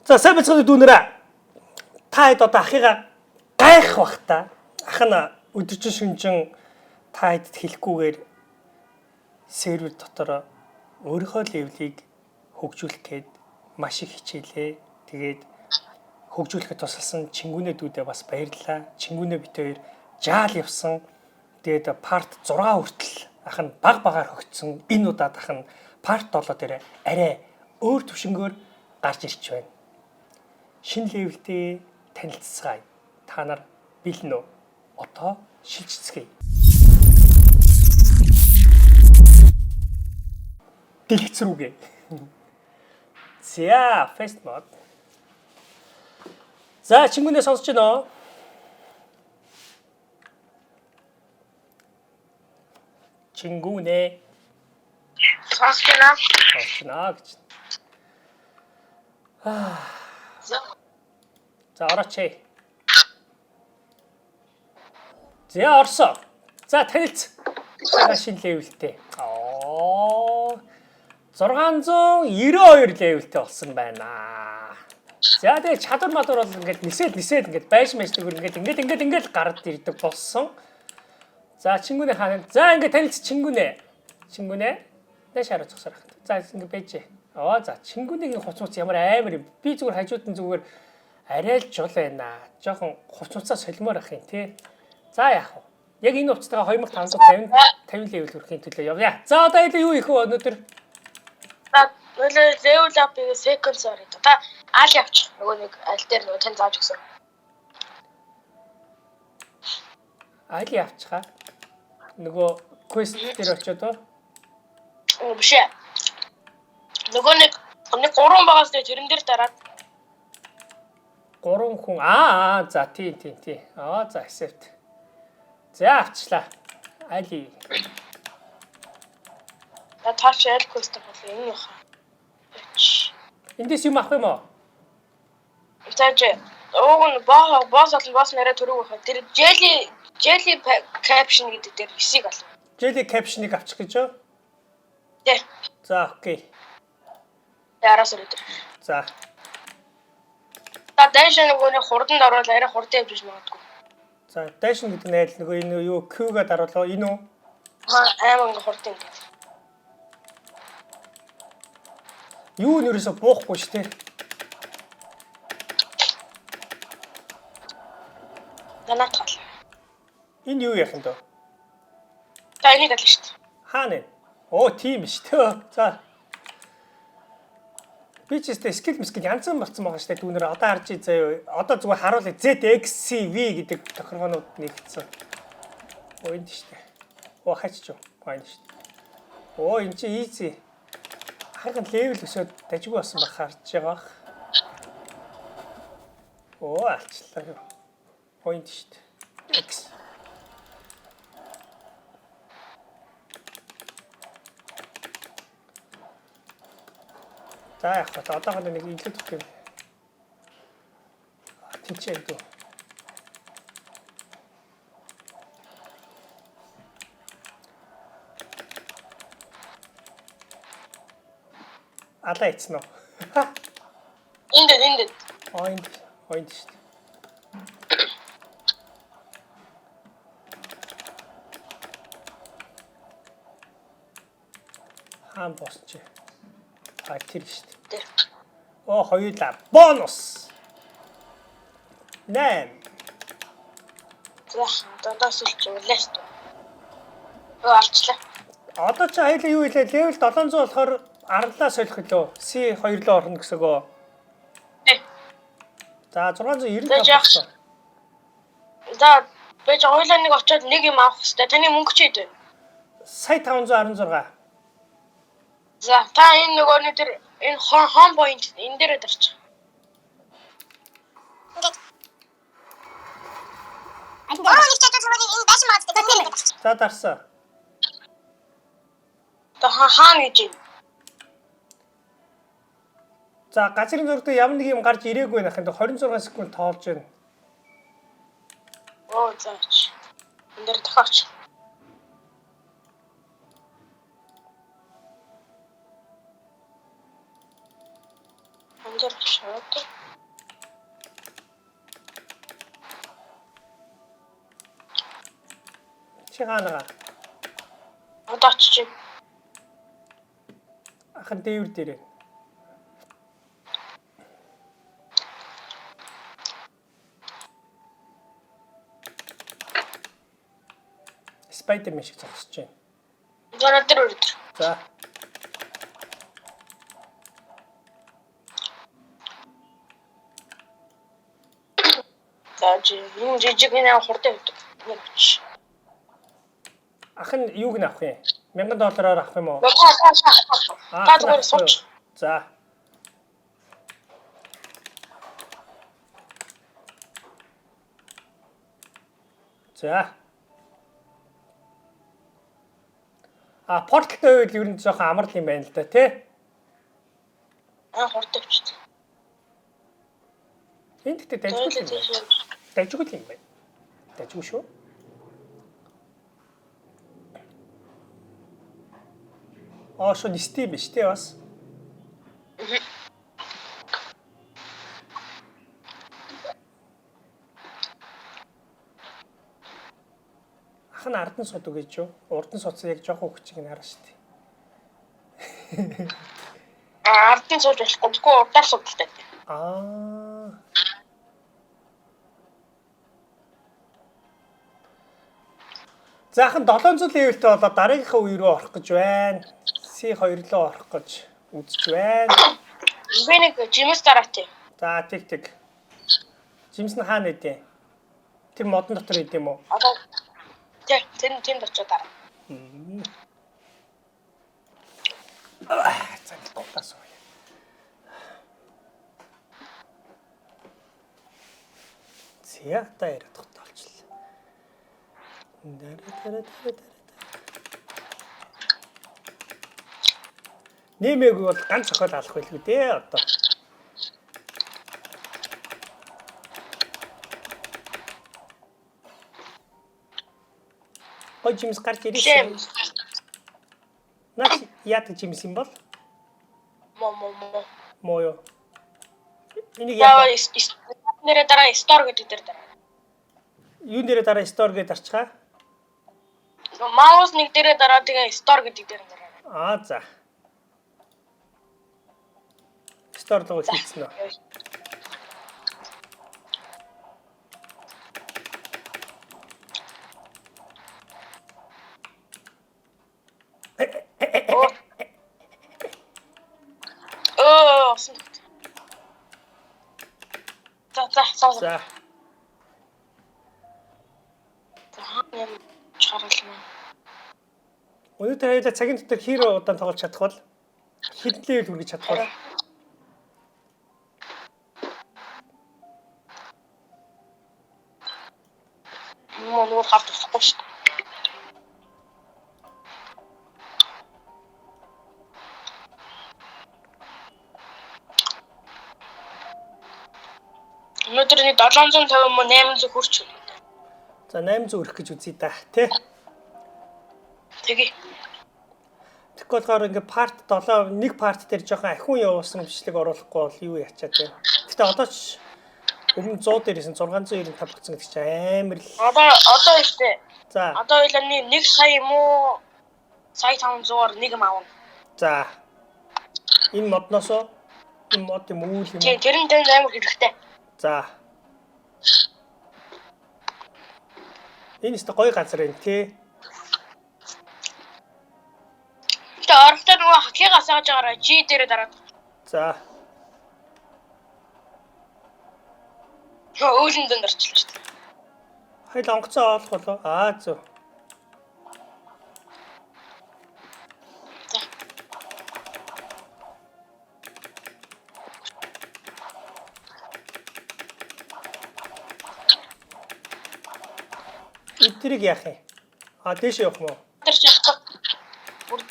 За сайн бацхан дүүнэрээ та хэд одоо ахыгаа гайх бах та. Ах нь өдөржин шүнжин та хэдд хэлэхгүйгээр сервер дотор өөрийнхөө левелийг хөгжүүлэх гээд маш их хичээлээ. Тэгээд хөгжүүлэхэд тусалсан Чингүнэ дүүдээ бас баярлалаа. Чингүнэ бит хоёр жаал явсан. Тэгээд парт 6 хүртэл ах нь багаар хөгжсөн. Энэ удаад ах нь парт 7 дээр арай өөр төвшнгөөр гарч ирч байна. Шинэ левелтэй танилццгаая. Та нар бэлэн үү? Одоо шилжицгээе. Дэлгэц рүүгээ. За, фест мод. За, Чингүнэ сонсож байна уу? Чингүнэ. Сонсож байна. Гэж. За орооч. За орсоо. За танилц. Шинэ левелтэй. 692 левелтэй болсон байна. За тэгээ чадвар мадвар бол ингээд нисээд ингээд байш мэжтэйгөр ингээд гараад ирдэг болсон. За Чингүнэ хаана. За ингээд танилц Чингүнэ. Дэш хараа цогсорох. За ингээд байж. За Чингүнэгийн хуцууц ямар амар юм. Би зүгээр хажууд нь зүгээр арай л жол байна. Жохон хуцууцаа солимоор ах юм тий. За яах вэ? Яг энэ уцтайгаа 2550 левел хүрэхин төлөө явъя. За одоо юу их вэ өнөөдөр? За level up-ийг second sorry. Та аал явчих. Нөгөө нэг аль дээр нөгөө тань зааж өгсөн. Аал явчихаа. Нөгөө quest дээр очиод оо. Биш ээ. Нөгөө нэг 3 байгаас тэрэн дээр дараад 3 хүн за тий. За accept. За авчлаа. Али. Таач айл quest бол энэ яха. Эндээс юм авах юм уу? Зааж босс нэрэ төрөг байхад тэр jelly caption гэдэг дээр 9-ийг аль. Jelly caption-ыг авчих гэж юу? Тий. За окей. Яраас өрөөдөр. За. Та дэш нөгөөний хурданд оруулаад арай хурдан явж магадгүй. За дэш гэдэг нь айл нөгөө энэ юу Q-гээд оруулаа энэ үү? Аймаг хурдан ингэ. Юу нэрээсээ буухгүй шүү дээ. Ганатгал. Энэ юу яах юм дөө? За энийг далж шүү дээ. Хаана вэ? Тийм шүү дээ. За. Би ч тест скил янзсан болсон байгаа шүү дээ. Түүнээр одоо харж заяа. Одоо зүгээр харуулъя. ZXCV гэдэг тохиргоонууд нэгдсэн. Энд шүү дээ. Хаач юу? Энэ шүү дээ. Энд чи easy. Харин левел өсөөд дажгүй болсон байх харж байгаа. Алчлаа. Point шүү дээ. X. За яг хот одоогоо нэг илүү төгөх юм. Тинчээ дөө. Алаа ицнэ. Энд. Энд шүү дээ. Хаан босч. Тэр шүү дээ. Хоёулаа бонус. 8. За дандаас үлч үлээш. Алчлаа. Одоо чи хоёулаа юу хэлээ? Левел 700 болохоор арлаа солих хэлөө. C2 руу орно гэсэгөө. Тий. За 695 болсон. За бэж хоёулаа нэг очиод нэг юм авах хэрэгтэй. Таны мөнгө ч хэд вэ? Сая 516. За та энэ нөгөөний тэр энэ home point энэ дээр дарч. За дарсан. Та хаана гэж юм? За газрын зургад ямар нэг юм гарч ирээгүй байх юм. 26 секунд тоолж байна. Заач. Энэ дээр тохиоч. Өндөр шууд. Чи хаанаа? Одоо очиж. Ахын дээвэр дээрээ. Спайдермен шиг зогсож байна. Өндөр. За. За энэ жижиг нэг хурдан өгдөг. Нэг ч. Ахын юуг нь авах юм? $1000 авах юм уу? Та зүгээр сууч. За. За. Порталтай үед ер нь жоохон амар юм байна л да, тий? Хурдан өгч. Энд гэдэг дайггүй юм байна. Дайггүй юм байна. Дайггүй шүү. Шо нистэй биш тий бас. Ахын ардан сууд үгэж юу? Урдан суудсан яг жоохон хүчийг нь харна шүү дээ. Ардын сууж болохгүй. Тэгвэл урдаар судалтай. Заахан 700 левелтэй болоод дараагийнхаа үе рүү орох гэж байна. C2 руу орох гэж үзэж байна. Би нэг жимс дараатай. За тэг. Жимс нь хаана идэв? Тэр модон дотор идэв юм уу? Одоо тэнд очиод дараа. За дутаас уу. Зяата яриад тогтоолчлаа. Нэмээг бол ганц зохиол алах байлгүй дээ одоо. Жимс гарч ирсэн. Наач яадаг жимс юм бол? Мо ёо. Энийг яа. Нэрээ дараа стор гэдэг дээр дараа. Юун дээрээ дараа стор гэж дарчихаа? Маус нэг дээрээ дараа тэгээ стор гэдэг дээр дараа. За. Стор руу хийцэн үү? За. Өнөөдөр хоёулаа цагийн дотор хиро удаан тоглож чадах бол хэдэн левел хүргэж чадах бол нуур хавт усахгүй шүү дээ. Өнөөдөр нэг 750 мөн 800 хүрч байна. За 800 өрөх гэж үзье да, тий? Тэгээ. Тэгэхгүй болохоор ингээ part 7 нэг part дээр жоохон ахиун явуулсан бичлэг оруулахгүй бол юу ячаад байна. Гэтэ одоо ч өмнө 100 дээрээс 695 багцсан гэдэг чинь амар л. Одоо ихтэй. За. Одоо хоёлаа 1 сая юм уу? Сая 500-аар нэг юм аавна. За. Энэ модноос энэ мод юм уу юм. Тэр нь тань амар хэрэгтэй. За. Энэ ч гоё газар байна тий. Тэгээ оролтоор нөгөө хатлыгаас авч байгаараа G дээрээ дараад. За. Өөлөндөө дарчлаа шүү дээ. Хоёул онгоцоо олох болов. Зөв. Эдрийг яах юм? Дээш явах юм уу? Тэр чинь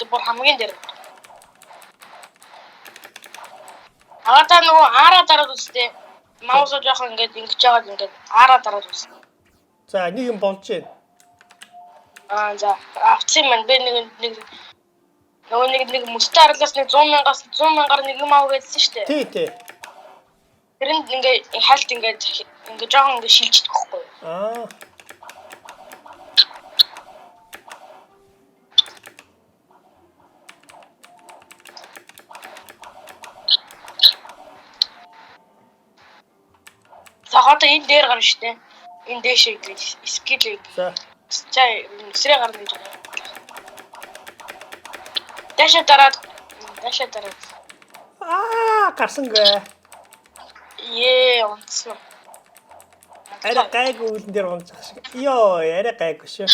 бүр хамгийн дээр. Та нөгөө араа дараад үстэй. Маусаа жоохон ингэж жагаад ингэж араа дараад үс. За, нэг юм болж байна. За. Авцсан маань би нэг мөстө арлаас нэг 100,000-аар нэг юм авах гэсэн шүү дээ. Тий. Тэрэнд ингээ хальт ингээ жоохон ингээ шилждэг байхгүй юу? Аа. За одоо энэ дээр гарна шүү дээ. Энэ дээшээ гэж скил. За. Чаа өсрээ гарна гэж байна. Дэшээ дараад. Аа, гарсангүй. Онцсон. Арай гайгүй үлэн дээр унцах шиг. Йоо, арай гайгүй шүү.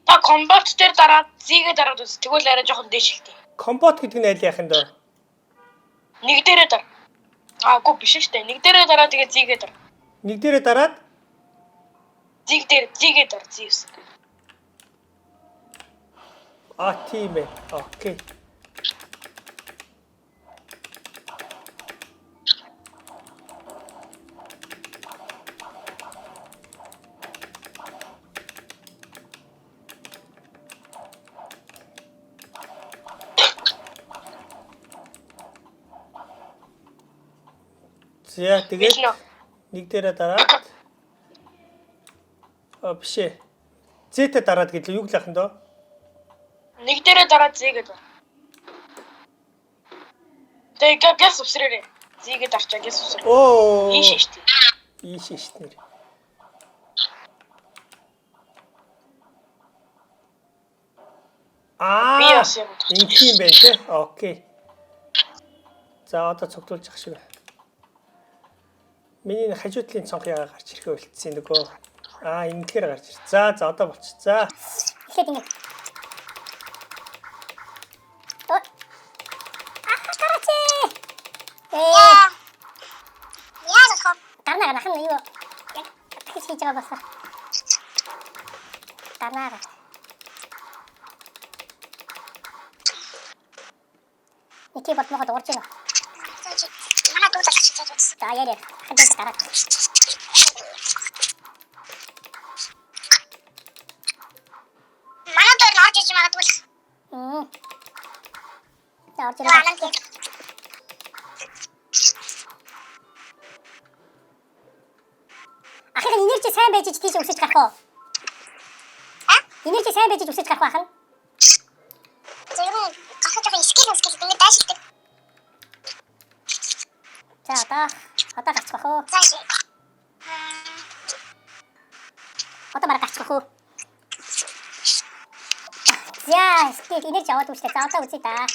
Та комбот дээр дараад зигээ дараад үз. Тэгвэл арай жоохон дээш хэлтий. Комбот гэдэг нь аль яхин дөө? Нэг дээрээ дар. Гоо биш шүү дээ. Нэг дээрээ дараад тэгээ зигээ дар. Нэг дээрээ дараад зигээ дар. Зиус. Тийм ээ. Окей. За тэгээд нэг дээрээ дараад биш ээ. Зэтэй дараад гэдлээ юу гэлэх юм дөө? Нэг дээрээ дараад зигээ дар. Тэгээ гэс усрээрээ. Зигээ дарчаа гэс усрээ. Ийш штий. Ийш штий. Би яс юм. Инх юм байна те. Окей. За одоо цогтуулж ах шиг. Миний хажуудлын цонх яга гарч ирэхээ үлдсэн нөгөө. Инхээр гарч ир. За одоо болчих. За. Ихэд ингэ. Карачи. Яа. Гарна хан юу? Яг хийж байгаа болохоор. Гарна. Ики бат могод орж байна. Манай дуудаж чичээж байна. За яа. Хадаа дараа. Манай дууд орж иж магадгүй. За орж байна. Ахын энержи сайн байж тийш өсөж гарах уу? Энержи сайн байж өсөж гарах ахын. Скил даашдаг. За одоо гарцгаах уу? Одоо мараа гарцгаах уу? За скил энержи аваад үзлээ. За одоо үзье да.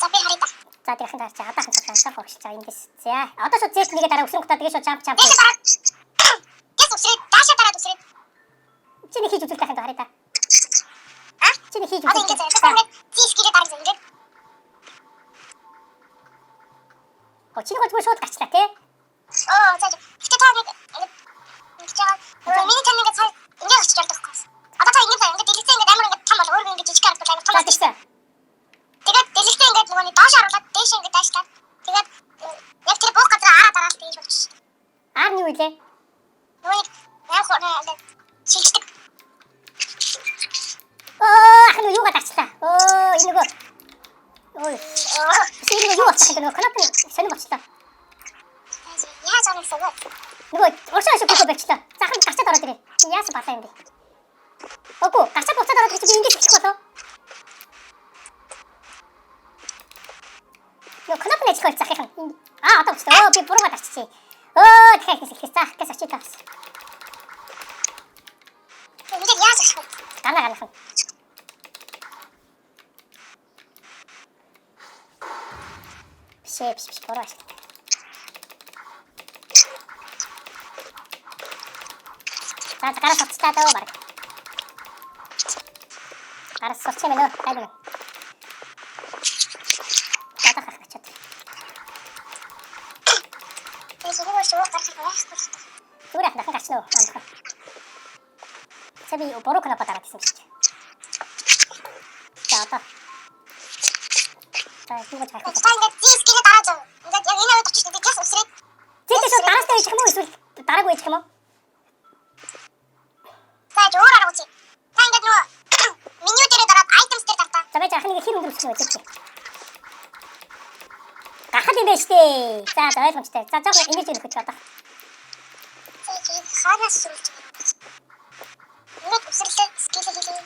За би харъя да. За тэрхэн гарч байгаа. Хатахан цаашаа хогшиж байгаа юм дэс. За одоо шууд зэт нэгэ дараа өсрөн гутаа тэгээ шууд чамп. Яс өсрээд даашаа дараад өсрээд. Чиний хийж үзүүлэх тахын харъя да. Чиний хийж үзүүлэх. Скил дараа зөнгөө. Чиний хожгүй шууд гарчлаа тий. За. Гэтэ та нэг миний тань ингээд цаа ингээд очиж ордог байхгүй. Одоо та ингээд дэлгэцээ ингээд амар ингээд том бол өөрөө ингээд жижиг харагдаж байгаа том байна. Тэгээд дэлгэцээ ингээд нөгөө доош харуулаад дээш ингээд даашлаа. Тэгээд яг тэр буух газар араа дараад тэгж болчих. Аар нь юу вэ? Нөгөө яг хоо шилждэг. Ахын юу гадагчлаа. Энэ нөгөө энэ юу болчих гэдэг нөгөө канап сонир болчлаа. Яа сонирсоо. Нөгөө уршаа шиг бүхөө болчлаа. Захан гарчаад ороод ирээ. Яас барлаа юм бэ? Үгүй, гарчаад буцаад ороод ирчих би ингэж хэлчих болоо. Нөгөө канап нь ажиллах захихан. Одоо болчлаа. Би буруугаар гарчихъя. Дахиад хэлэх заах гэж очиж таас. Энд яас ашиг. Гарна. Биш буруу ашиг. За гараа соцтой даа баг. Гараа соцсон мэнэ хайгна. Татах хачаад. Тэгвэл шууд гарах байх. Зүгээр дахин гарчна уу? Саби буруу канаа πατараад исэн гэж. За одоо. За юу гэж хайх. Ингээд зискийг дараад зав. Ингээд яг энэ үед очиж тэгээс усрээд. Зэтэй шууд дараастай ичх юм уу эсвэл дараагүй ичх юм уу? За жоор арга үзье. Та ингээд нөгөө меню дээр дараад items дээр тартаа. За байж ахныг хэр өндөр өсгөх вэ? Гахад юм байна штэ. За ойлгомжтой. За жоохон ингэж өгөх одоо. Ханаас сүлж байна. Ингээд үсрэрлээ скил хийлээ.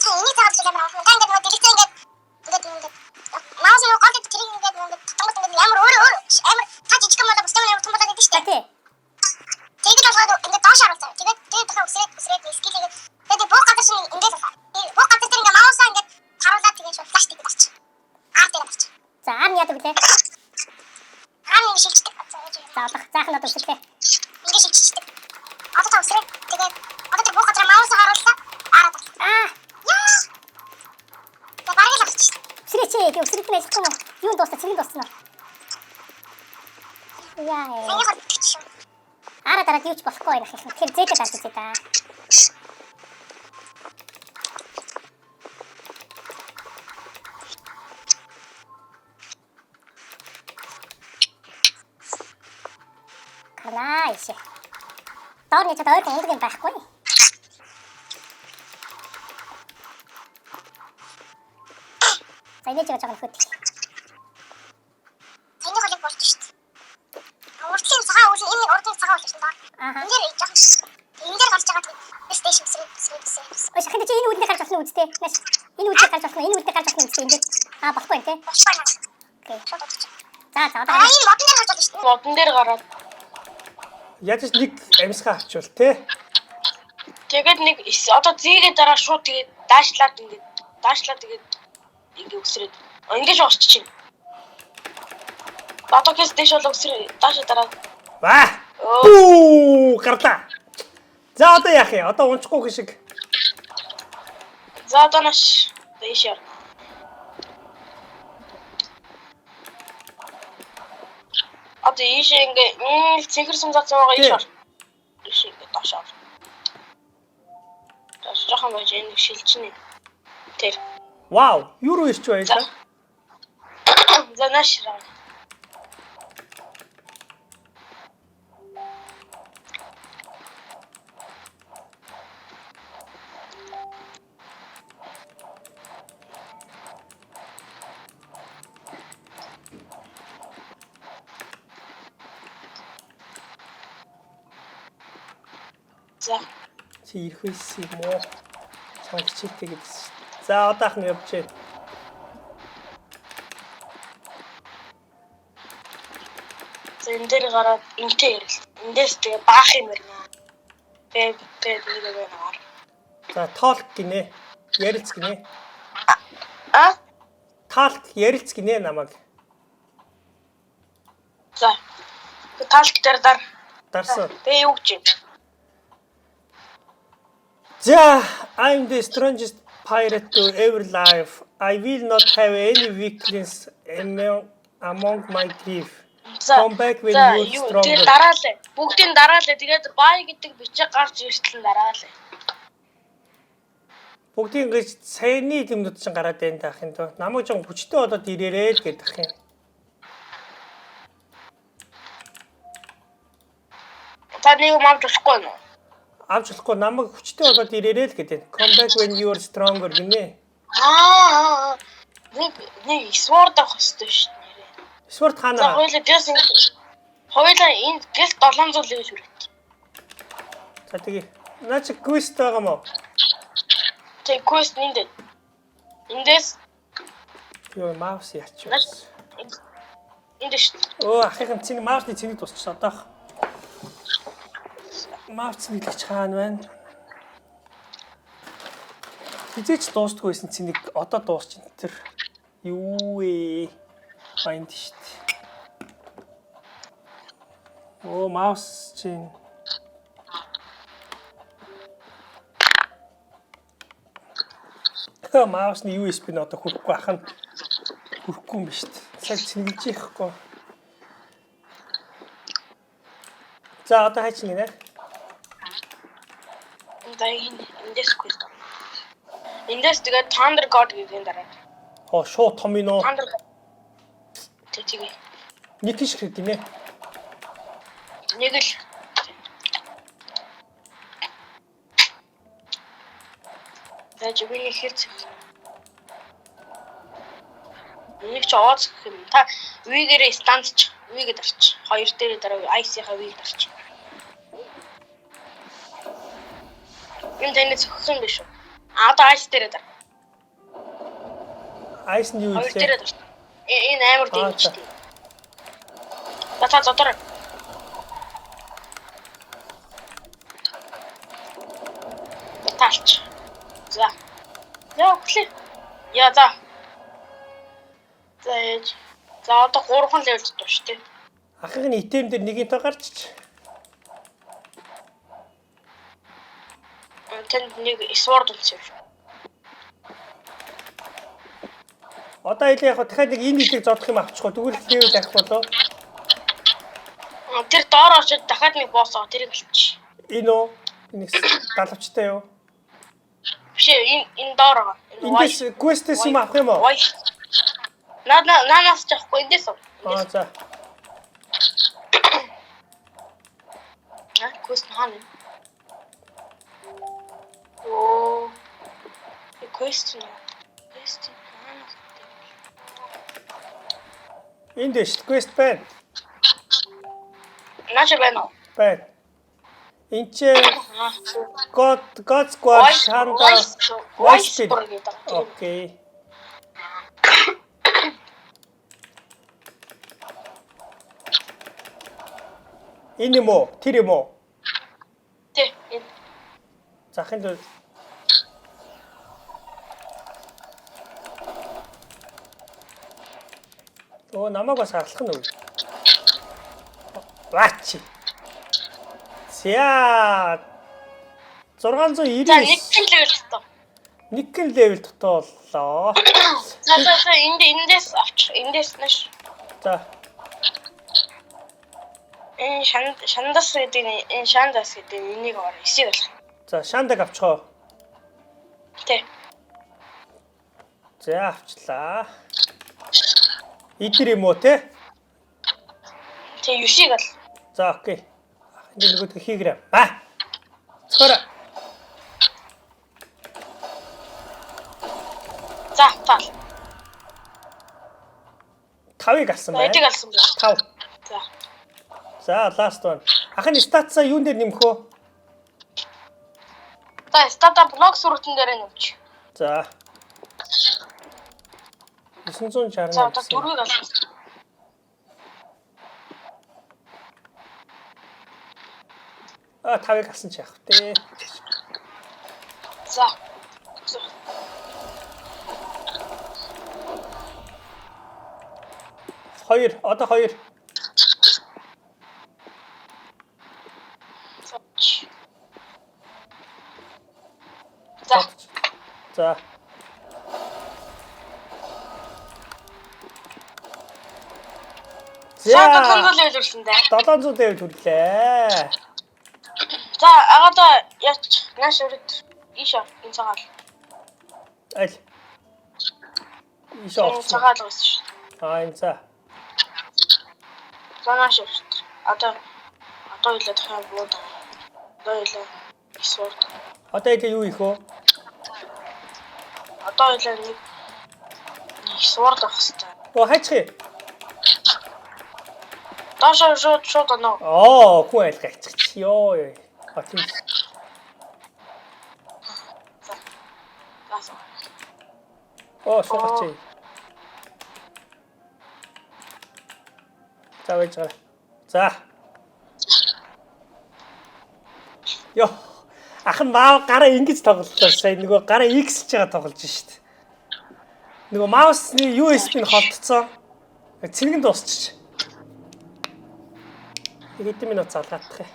Та энийг зааж байгаа юм аа. Та ингээд нөгөө дэлгэцээ ингээд маус нь гол тэрийг ингээд тонгод ингээд амар өөр амар та жижиг юм болоо бустаа амар том болоод идэв штэ. Тэгээд болохоор ингээд доош харуулсан. Тэгээд дахиад үсрээд скил хийгээд тэгээд буух гадар шиг ингээд байна. Буух гадар дээр ингээд маусаа ингээд харуулаад тэгээд шууд флаш тэгээд авчих. Дээр авчих. За ар яадаг вэ? Ар нь шилждэг. За одоо заахнаа төсөлтэй. Ингээд шилждэг. Одоо та үсрээд тэгээд одоо тэр буух гадар маусаа харуулсан. Араад. За бараг л авчих. Үсрээч ээ. Үсрээд нь ажиллахгүй юм. Юунд дуусна? Цэрэг дуусна. Яа. Араа дараад юуч болохгүй байх юм. Тэр зээтэй даа зээ та. Nice. Дорны чад ойрхон ундаг юм байхгүй. За энэ ч жоохон хөт. Энийг холиг болчих шүү дээ. Урдлын цагаан үл энэ урдлын цагаан үл шүү дээ. Энэ дээр жоохон энэ дээр гарч байгаа PlayStation 3. Ой шаханд чи энэ үлдээ гарч болно үстэй. Энэ үлдээ гарч болно. Энэ үлдээ гарч болно үстэй энэ. Болохгүй юм те. Окей. За одоо энэ модон дээр гарч болно шүү дээ. Модон дээр гараад Яаж ч нэг амьсгаа авчвал те. тэгээд нэг одоо зээгээ дараа шууд тэгээд даашлаад тэгээд ингэ өсрээд ингэж уусчих чинь. Одоо гэс дэш бол өсрээ дааша дараа. Ба. Оо гарлаа. За одоо яах юм? Одоо унчихгүй шиг. За одоо наш дэшэр. Одоо ийшээ ингээ цэнхэр сумзаацсан байгаа ийшээ. Ийшээ ингээ дашаа. Таш жоохон байж энэ шилжинэ. Тэр. Вау, юу руу ирч байлаа? За нашраа. За. Чи ирэх байсан юм уу? Чамд хичээлтэй гэдсэн. За одоох нь явчихъя. За энэ дээр гараад энтэй ярил. Эндээс тэгээ баах юм байна. Тэгээд нэг байна. За тоолк гинэ. Ярилц гинэ. А? Таалт ярилц гинэ намайг. За. Таалт дээр дарсан. Тэгээ юу гэж юм? Yeah, I'm the strongest pirate to ever live. I will not have any weakness among my grief. Come back when you're stronger. Тэгээд дараалаа. Бүгдийг дараалаа. Тэгээд бай гэдэг бичиг гарч иртэл дараалаа. Бүгдийг ингэж саяны юмнууд чинь гараад байна таах юм дөө. Намайг жоо хүчтэй болоод ирээрээ л гэдэг юм. Та нэг юм авч болохгүй нөө. Авч болохгүй намайг хүчтэй болоод ирээрээ л гэдэг. Come back when you're stronger гинэ. Нэг sword авах хэрэгтэй шүү дээ. Sword хаана? Хойлоо энд гэл 700 левел хүрэх. За тэгээ. Наач quest байгаа мó? Тэг quest нэндэ. Эндээс ёо маус яач. Энд шүү. Оо ахын цэний маусны цэнийг дуусчихсан одоох. Маус цэниглэж хаана байна? Хизээч дуустгүй байсан цэнийг одоо дуусчих энэ тэр. Юу ээ? Find шүү дээ. Оо маус чинь маусны USB нь одоо хүрэхгүй ахна. Хүрэхгүй юм ба шүү дээ. Цаг цэниглэж ихгүй. За одоо хайч нэ. Эндээс quest. Эндээс тэгээд Thunder God гэдэг дараа. Оо шууд том юм уу? Thunder God. Тэгээ. Нэг тийш хэрэг гинэ. Нэг л. Тэгэж би нэг хэрэг. Энийг ч ооц гэх юм. Та вигээрээ станцч, вигэд арч. Хоёр дээрээ дараа айсийнхаа вигд арч. Энэ таны зөвхөн биш үү? Одоо айс дээрээ дараа. Айс нь юу Хоёр вэ? дээрээ дараа. Энэ амар дэмжтэй. Та зодор. Талч. За. Яа өглөө. Яа за. За одоо 3 левел дутуу шүү дээ. Ахын итем дээр нэгэнтэй гарчиж. Тэнд нэг sword үлсэв. Одоо илээ яг дахиад нэг энэ илийг зодох юм авчихгүй. Тэгвэл левел авах болоо. Тэр доор очиж дахиад нэг босс аа тэрийг алчих. Энэ үү? Нэг далавчтай юу? Биш энэ доор байгаа. Эндээс quest-с юм авах юм уу? Нанаас чахгүй эндээс. Аа за. Quest хаана? Оо. Quest нь. Энд дэш quest байна. Наач байна уу? Байна. Энд чи God Squad шанда Voice. Окей. Энэ юм уу? Тэр юм уу? Тэ. Захын дээр Оо намайг бас харлах нь үү? Ваачи. За 690. За нэгэн левел дутуу. Нэгэн левел дутуу боллоо. За эндээс авчих. Эндээс нэш. За. Энэ шандас гэдэг энийг ор эсийг болох. За шандаг авчихоо. Тэ. За авчлаа. Идэр юм уу те? Тэ юшиг ал. За окей. Энэ нөгөөдгөө хийгрээ. Цохор. За тал. 5-ыг алсан байна. Эдийг алсан байна. 5. За. За last one. Ахын статсаа юун дээр нэмэх вэ? За стата блок сүрэтэн дээр нэмч. За. 960. За одоо 4-ыг алсан. А 5-ыг алсан ч яах вэ? За. Хоёр, одоо 2. За. За. За 700 левел хүрсэн дээ. 700 левел хүрлээ. За агада яач нааш өрөд ийшээ энэ цагаал. Аль. Энэ цагаал байсан шүү. Энэ за. За нааш өрөд. Одоо илээ дахиад бууд. Одоо илээ sword. Одоо илээ юу их вэ? Одоо илээ нэг sword авах хэрэгтэй. Оо хайчих. Дашаа шууд оноо. Оо, хүн айлга хайчих. Йоо. Атин. За. Оо, шуугач. За байж байгаа. За. Йоо. Ахын маав гараа ингэж тоглолоо сая нөгөө гараа X-ч байгаа тоглож шít. Нөгөө маусны USB-г холдсон. Цэнгэн дуусчих. Хэдэн минут залгаадах юм.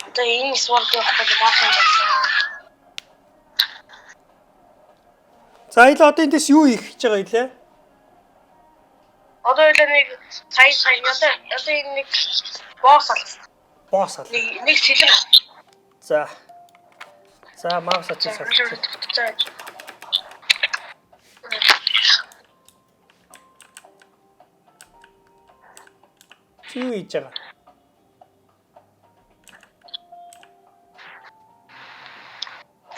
Одоо энэ sword явах гэж баах юм байна. За ил одоо эндээс юу их хийж байгаа илээ? Одоо илээ нэг сая одоо энэ нэг босс ал. Босс ал. Нэг сэлэн. За. За маус очиж суулчих. Юу хийж байгаа?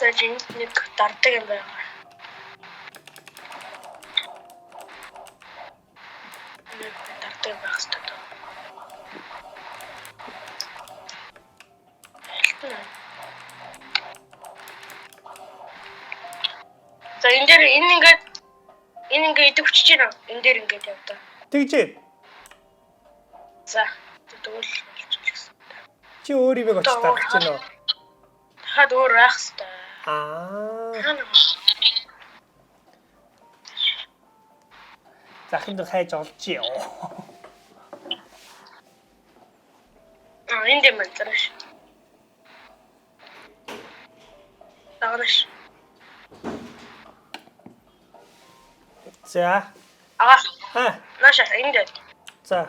За жинхэнэ нэг дардаг юм байна. хэвээр. За энэ дээр энэ ингээд идэвчж байна. Энэ дээр ингээд явдаа. Тэгжээ. За тэгвэл болчихсон. Чи өөр юм очиж тарах гэж байна уу? Хаад өөр байх хэвээр. Захын дэг хайж олж яа. Энэ дэм мантраш. Тагнаш. За. Наша энэ дээр. За.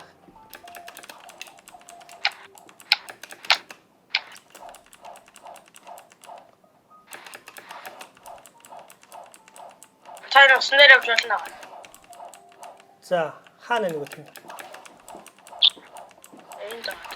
Тайр усан дээр явж болно. За, хаана нэг үт юм. Энд даа.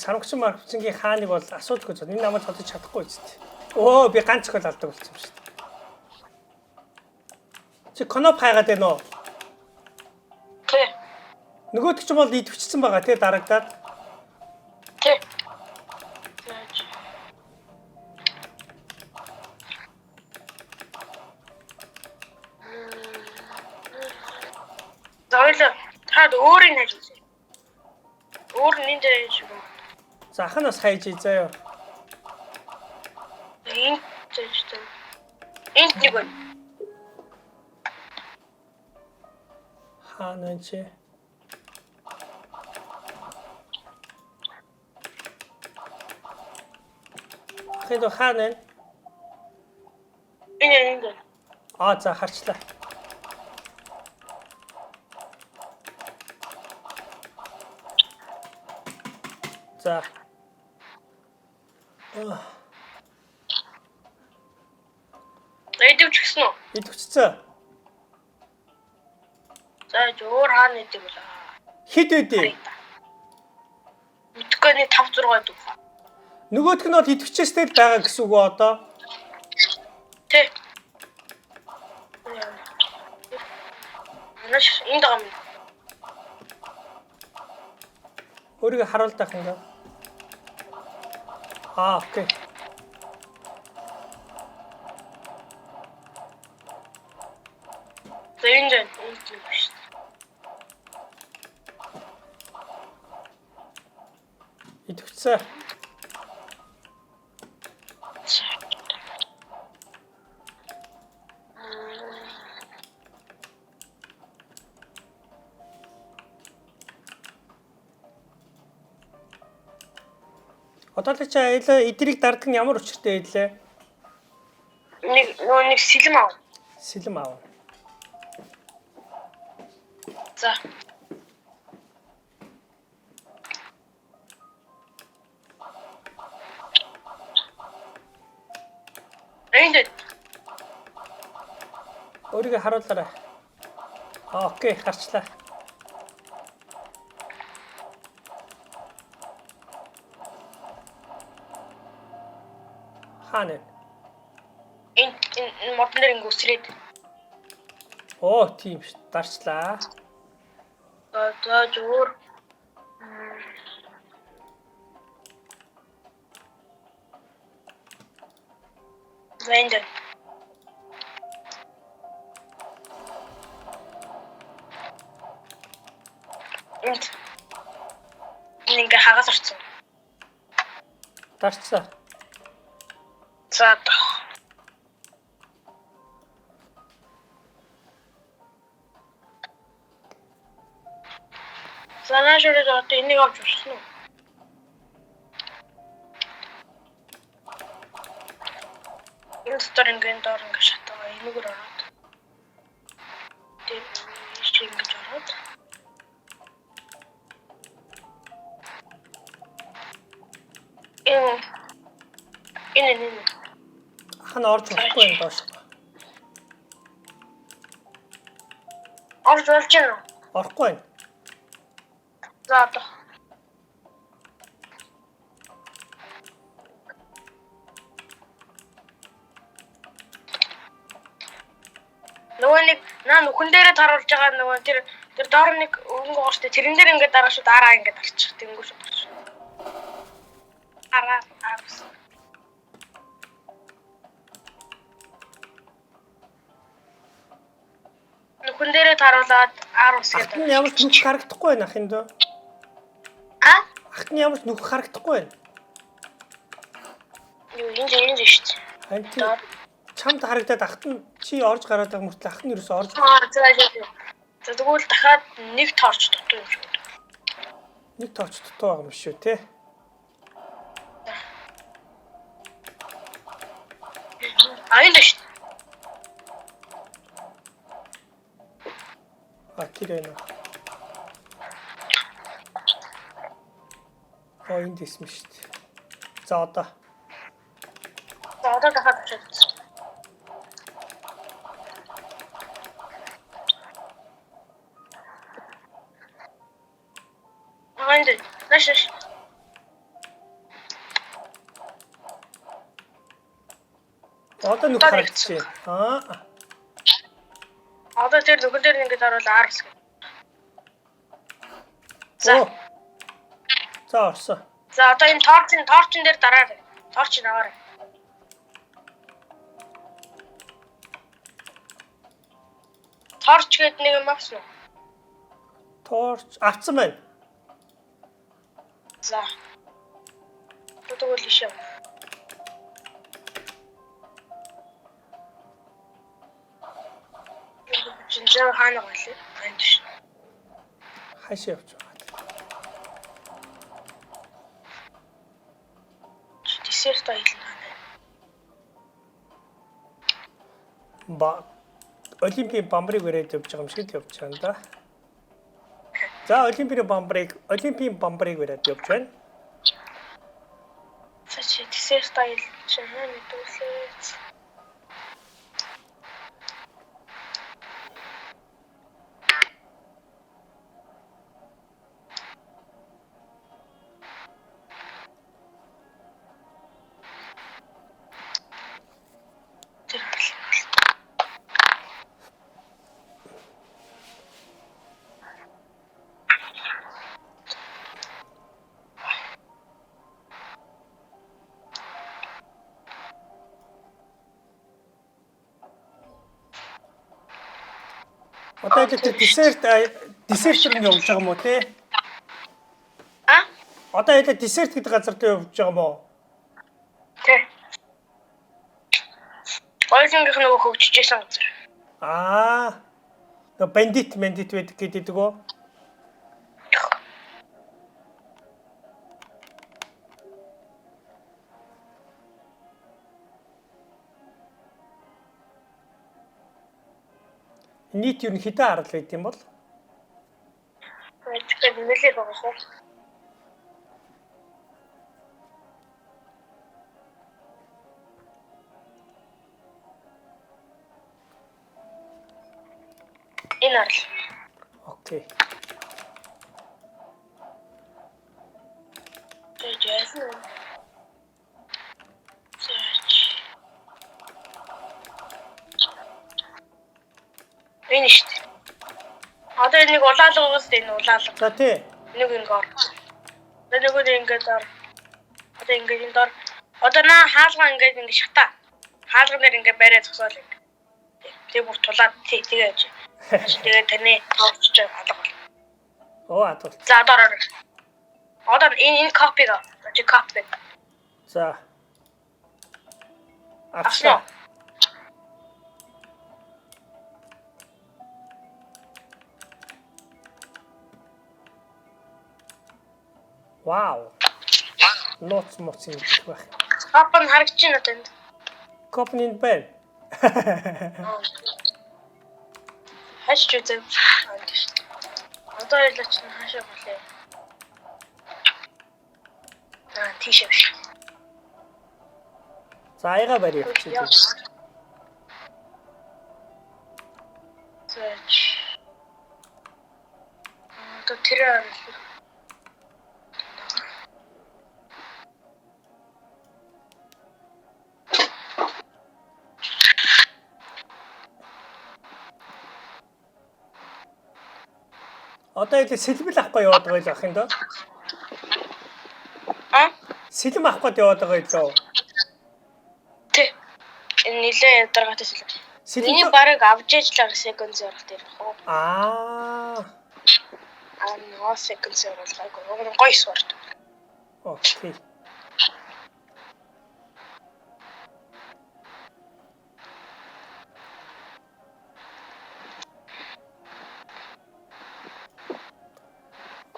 Санагч маркетингийн хааныг бол асуудаггүй зүйл. Энэ намайг тодож чадахгүй ч тийм. Оо, би ганц их л алдаг болсон юм шүү дээ. Чи коноп хайгаад байна уу? Тэ. Нөгөөд ч юм бол идэвчсэн байгаа тий дарагдаад. Тэ. Заавал таад өөрийн хайж үзье. Өөр нь энэ дээр шиг юм. За ахнаас хайж заяа. Энд зэжтэй. Энд нэг байна. Хаана чи? Хэдо хаана? Энэ. За харчлаа. За. Эдвч гисэн үү? Идэвчсэн. За өөр хаана идэв вэ? Хэд үдээ? Мэдгүй нэг 5 6 идэв. Нөгөөх нь бол идэвчээстэй л байгаа гэсэн үг үү одоо? Тэ. Анаш энд байгаа юм. Өөрийгөө харуулдах юм даа. Окей. Энд идэвчсэн. Одоо л чи аяла эдрийг дарддаг нь ямар учиртай байлээ? Нэг сэлэм аав. Сэлэм аав. За. Энд өөрийгөө харуулаарай. Окей, харчлаа. Хаана? энэ модон дээр ингэ үсрээд. Тийм ш. Дарчлаа. За зөөр. Вендер. Ингээ хагас орсон. Дарчлаа. За. Санаашрээд одоо энийг авч болсон уу? Энэ сторингийн доор ингэ шатгаа энэгээр ороод. Тэгээд ингэж ороод. Энэ. Ахна орж болохгүй юм доош. Орж болж байна уу? Орохгүй байна. За одоо. Нөгөө нэг нүхэн дээрээ таруулж байгаа нөгөө тэр доор нэг өнгө гооштой тэрэн дээр ингээд дараа шууд араа ингээд арчих тэнгүү шууд арчих. Араа. Нүхэн дээрээ таруулаад ар ус гэдэг. Ахтны ямар ч нүх харагдахгүй байна ах энэ дөө. А? Ахтны ямар ч нүх харагдахгүй байна. Юу энэ шүү дээ. Харин тийм чамд харагдаад ахтан чи орж гараад байгаа мөртлөө ахтан ерөөсөө орж. За тэгвэл дахиад нэг торч дутуу юм шүү. Нэг тооч дутуу байгаа юм шүү те. Энэ шүү. Тэр энэ. Энд дэсмэ шүү дээ. За одоо дахиад очиж. Энд нэш. одоо нүх харагдчихэ. Одоо тэр нүхэн дээр ингээд харуул арс гэх. За орсон. За одоо энэ торчин дээр дараарай. Торчин аваарай. Торч гэдэг нэг юм авсан уу? Торч авсан байна. За. Тэгвэл ишээ. Жинжээ хаана байлаа? Энд ш. Хаашаа явж байгаа. Десерт аялна. Олимпийн бамбарыг өрөөд явж байгаа юм шиг л явж байгаа юм да. За олимпийн бамбарыг өрөөд явж байна. Чи десерт аялж байгаа мэдүүлээ. Одоо тэр десерт руу явж байгаа юм уу те? А? Одоо десерт гэдэг газар дээр явж байгаа юм уу? Тэ. Ойлгонгийнх нөгөө хөгжижсэн газар. Нөгөө бандит байдаг гэдэг үү? Нийт юу хэдэн арал байд юм бол? Тэгэхээр нэлээд байгаа шүү. Энэ арал. Окей. Тэжээсэн. Энэ шүү дээ. Одоо нэг улаалга уус энэ улаалга. За тий. Нэг ингэ ор. Нэг ингээд ор. Одоо ингээд энэ дор. Одоо хаалга ингээд шата. Хаалган дээр ингээд бариад зогсоол. Тэг бүр тулаад тэгээ яж. Тэгээ таны тоочж алга бол. Атвал. За одоо энэ копиг аа. Чи копи. За. Авсан. Вау. Лоц моцин байх. Копн харагч байна тэнд. Копн байна. Хаш ч үзэн. Одоо ялаач нь хаашаа болъё. Тийш биш. За аяга барь явчих. Заач. Одоо тэр Одоо илүү сэлбэл авахгүй яваад байгаа л ах юм даа. Сэлэм авах гээд яваад байгаа илүү. Тий. Энэ нилээ ядаргаатай сэлэм. Сэлэм Миний барыг авч ижлаа second zero дээр хоо. Ноо second zero гайгүй. Гоё спорт. Окей.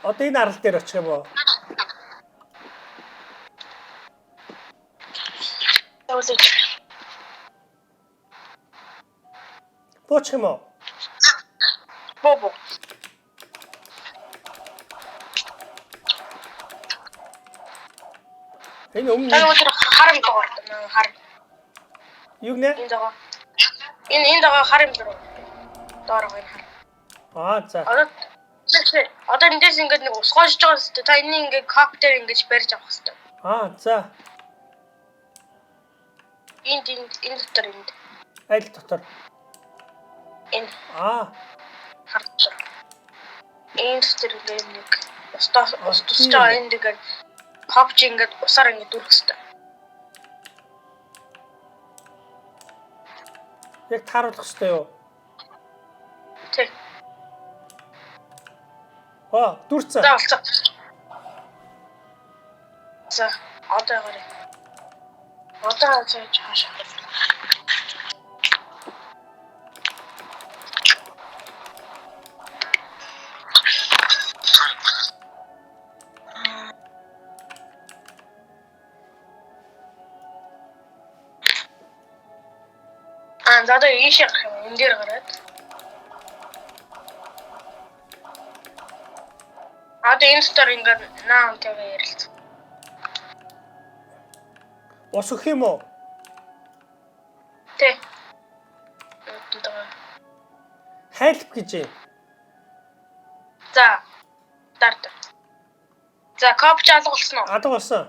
Одоо энэ арал дээр очих юм уу? Явуулъя. Буучих юм уу? Бобо. Энэ өмнө Тэр өдөр харам доор хар. юу нэ? Энэ доо. Энэ доо харам доор. Доор гоо За. Одоо эндээс ингээд нэг ус гоошж байгаа хэвчээ. Та энэ ингээд кап дээр ингэж барьж авах хэвчээ. За. Энэ дотор энд. Аль дотор? Энэ. Хардсан. Энэ дотор ингээд нэг ус тусч байгаа энд ингээд капч ингээд усаар ингээд дүрх хэвчээ. Яг тааруулах хэвчээ юу? Тий. Дүрцэн. За болцоо. За, одоо гараа. Одоо цааш хаашаа. За одоо ийшээ гарах юм. Энд дээр гараад. Одоо энэ дотор ингээд наамтайгаа ярилц. Ус өгөх юм уу? Тий. Help гэж юм. За. Дард. За, капч алгуулсан уу? Алгуулсан.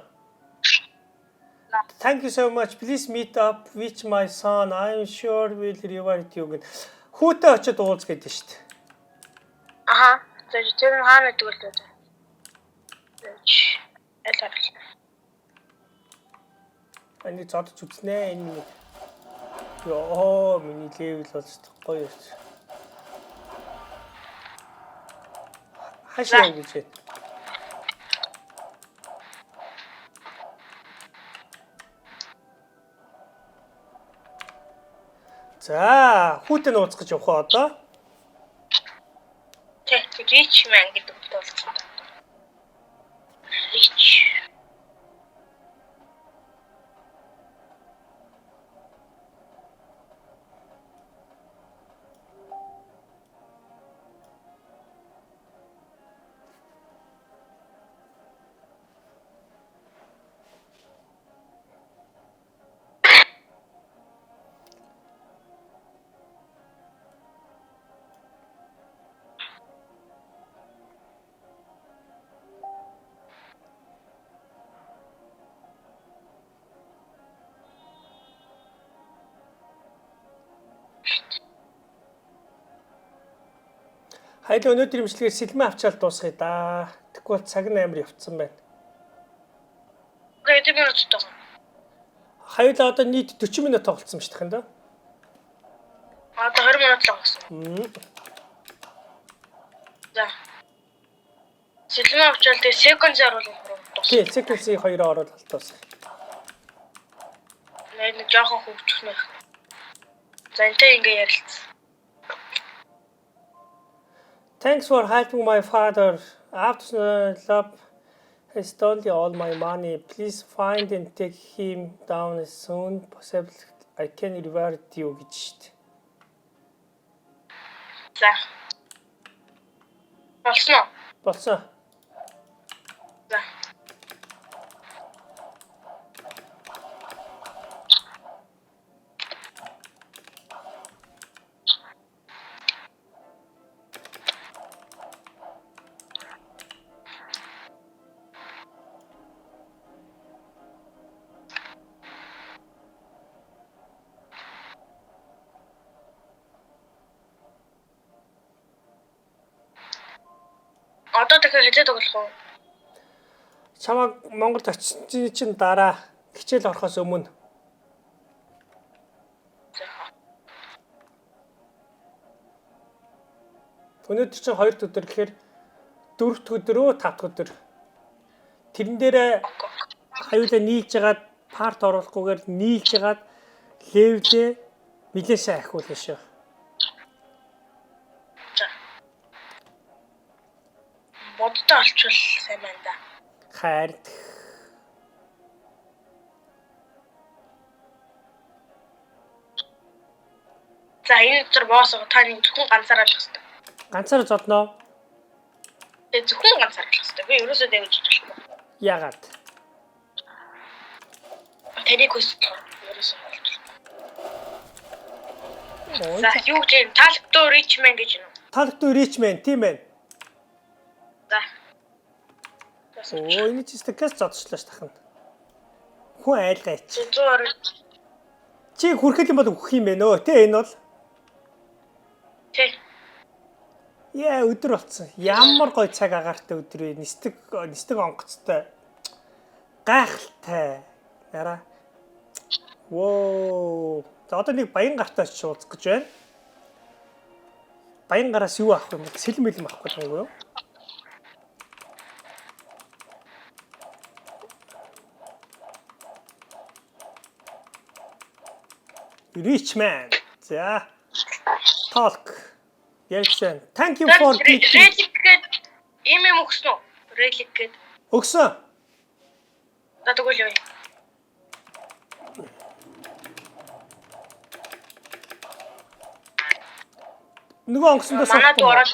Thank you so much. Please meet up with my son. I'm sure will reward you. Хүүтэй очиод уулз гэдэг шүү дээ. Тэр хаана тэгвэл дээ. Ани зодч үзнэ энэ. Миний левел болж гоё юм. Хашаа гэж байна. За, хүүтэй нууц гэж явах уу одоо? Тий, рич мэн гэдэг үг болсон. Рич. Хоёул өнөөдөр имчилгээ сэлмээ авчаал дуусгая да. Тэгэхгүй бол цаг нь амар явцсан байна. Хэдэн минут тоо? Хоёул одоо нийт 40 минут тоглолцсон шүү дээ. Одоо 20 минут л болсон. За. Сэлмээ авчаал тэгээ second заруулах дуусна. Тий, second-ийг 2-оор оруулалт дуусгая. Нэг жоохон хөвчхнэ. За энтэй ингээ ярилцсан. Thanks for helping my father. After love has stolen all my money. Please find and take him down as soon possible. I can reward you гэж шүү дээ. За. Болсон уу? Болсон. За. Одоо дахиад хязгаар тоглох уу? Чамайг Монголд очсон чинь дараа хичээл орохоос өмнө. Өнөөдөр чинь 2 дахь өдөр гэхээр 4 дахь өдрөө 5 дахь өдөр. Тэрэн дээрээ хаюулаа нийлж ягаад парт оруулахгүйгээр нийлж ягаад левлээ нилээсээ ахиулна шүү. Бодтой олчвол сайн байна да. Хайрт. За энэ өдөр боосоо та нэг зөвхөн ганцаараа л хэвээр. Ганцаар зодноо. Зөвхөн ганцаараа л хэвээр. Би ерөөсөө дэмжиж болохгүй. Ягаад? Тэрийг хүсдэг. Ерөөсөө болчих. За юу гэж юм? Талктуу Ричмен гэж юм. Талктуу Ричмен тийм ээ. За. Оо энэ ч стекс зодчлаа ш тахна. Хүн айлгаач. 100. Чи хүрхэл юм бол өгөх юм бэ нөө те энэ бол. Тэ. Яа өдөр болсон. Ямар гоё цаг агаартай өдөр вэ? Нистэг онгоцтой. Гайхалтай. Яра. Воо. За одоо нэг баян гартаа очиж уулзах гэж байна. Баян гараас юу авах юм бэ? Сэлмэлм авах гэж байгаа юу? Richman. За. Talk. Ярьсан. Thank you for Relic гээд ийм өгсөн үү? Relic гээд. Өгсөн. За тэгвэл юу? Нөгөө онгоцондоо Манад ороод.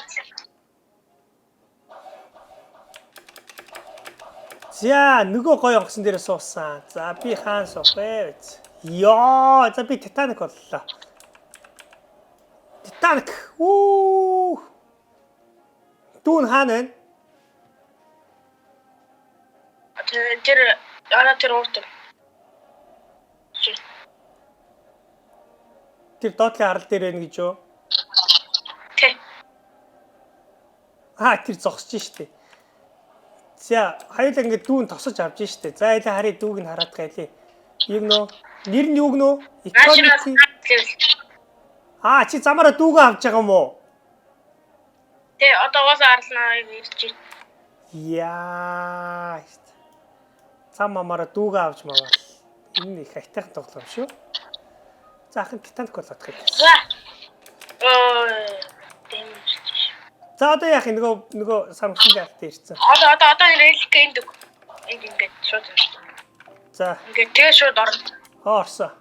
За, нөгөө гоё онгоцон дээр суусан. За, би хаан суух вэ? Яа, за би Titanic боллоо. Titanic. Уу. Дүүн хаана вэ? Тэр уурт. Тэр доотлын арал дээр байна гэж юу? Тэ. Тэр зогсож штэ. За, хоёул ингэ дүүн тосож авж штэ. За, илээ харъя дүүг нь хараад гайлээ. Юу нөө? Нэр нь юу гэнэ? Economy. Чи замаараа дүүгээ авч байгаа юм уу? Тэ, одоо угаасаа арлнаа ирж. Яа. Зам амаараа дүүгээ авч маваа. Энэ их айтайхан тоглоом шүү. За ахын Titanic болоод гэх. За. Дэмж. За одоо яах юм нөгөө самхан галт ирсэн. Одоо Relic энд үг. Энд ингээд шууд. За. Ингээд тэгээ шууд орно. Орсон.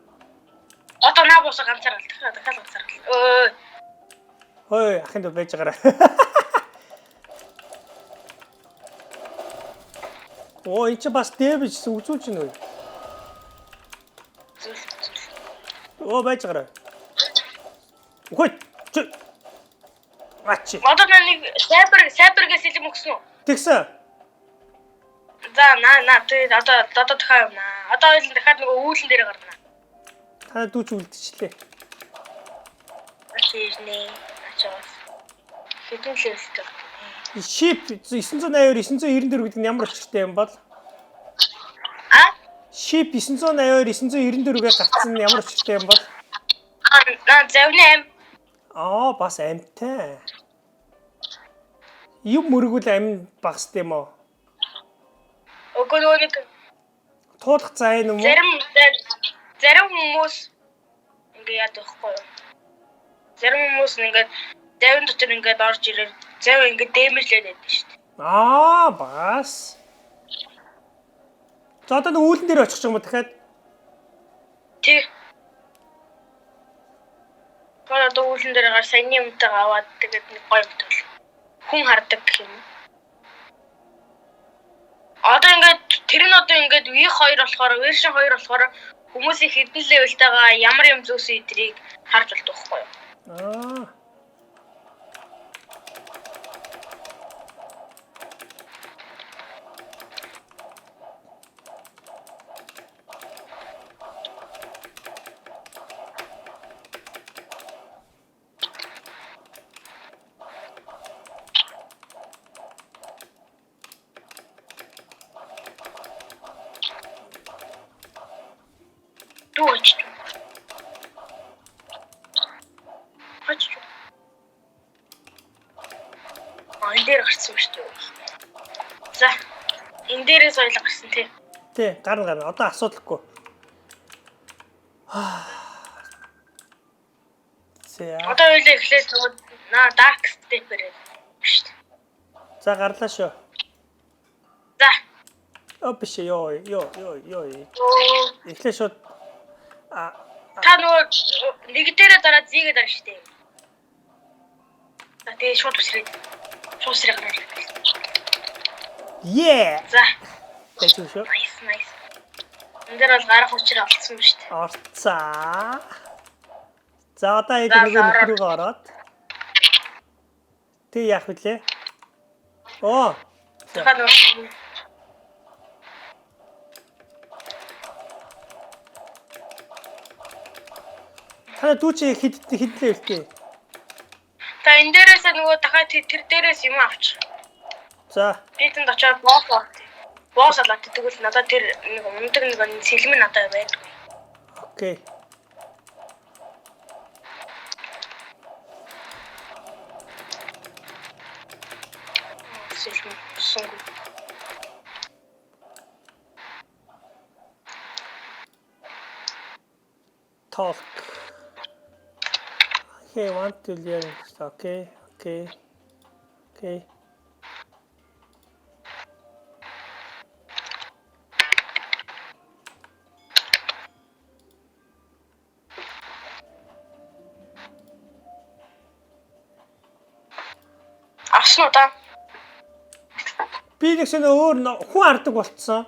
Одоо наа босоо ганцаар л дахиад ганцаар л. Ой, ахын дөө байж байгаарай. Оо, энэ ч бас дэмж үзүүлж байна уу? Оо, байж байгаарай. Хөөе. Ачи. Одоо нэг сайбергээс илэм өгсөн үү? Тэгсэн. За тэгээ одоо дахиад явна. Одоо хоёул дахиад нөгөө үүлэн дээр гарна. Та дүүч үлдчихлээ. Ачиж. Хэдэн левелтэй. Ship 982 994 гэдэг нь ямар өчтэй юм бол? Ship 982 994-гээ гацсан нь ямар өчтэй юм бол? Завны аим. Бас амьтай. Юм мөргөл амин багсд юм уу? Үгүй нэг Туулах цай юм уу? Зарим хүмүүс ингээ яадаг байхгүй юу? Зарим хүмүүс ингээд завын дотор ингээд орж ирээд зав ингээд дэмжлээд байдаг шүү дээ. Бас. За одоо нэг үүлэн дээр очих юм уу дахиад? Тий. Одоо үүлэн дээр гар саяны юмтай аваад тэгээд нэг гоё юм төл. Хүн хардаг гэх юм. Одоо ингээд тэр нь одоо ингээд V2 болохоор version 2 болохоор хүмүүсийн хэдэн левелтэйгаа ямар юм зөөсөн эдрийг харж болдог байхгүй юу? Энэ дээр гарсан шүү дээ. За. Энэ дээрээс ойлго гарсан тий. Тий, гарна. Одоо асуудалгүй. За. Одоо ойлоо эхлээд нөгөө dark step-ээр шүү дээ. За гарлаа шүү. За. Биш ёо. Эхлээ шууд Та нөгөө нэг дээрээ дараа зигээ дараа шүү дээ. За тэгээ шууд үсрээд. Шууд үсрээ гараад. Yeah. За. Тэгвэл шүү. Nice. Энд дээр бол гарах учраа олцсон ба шүү дээ. Орцаа. За одоо энэ нөгөө рүү ороод. Тэг яах вүлээ? Оо. Дахиад нөгөө Та дүүчээ хидлээ үлдээ. та энэ дээрээс нөгөө дахиад тэр дээрээс юм авч. За. Би тэнд очиод боос алаад тэгвэл надад тэр нэг өндөр нэг сэлмэн надад байдаг. Окей. Сэлмэн сонгоо. Talk. Okay, want to learn. Okay. Авсан уу та? Би нэгсэн өөр хүн хардаг болцсон.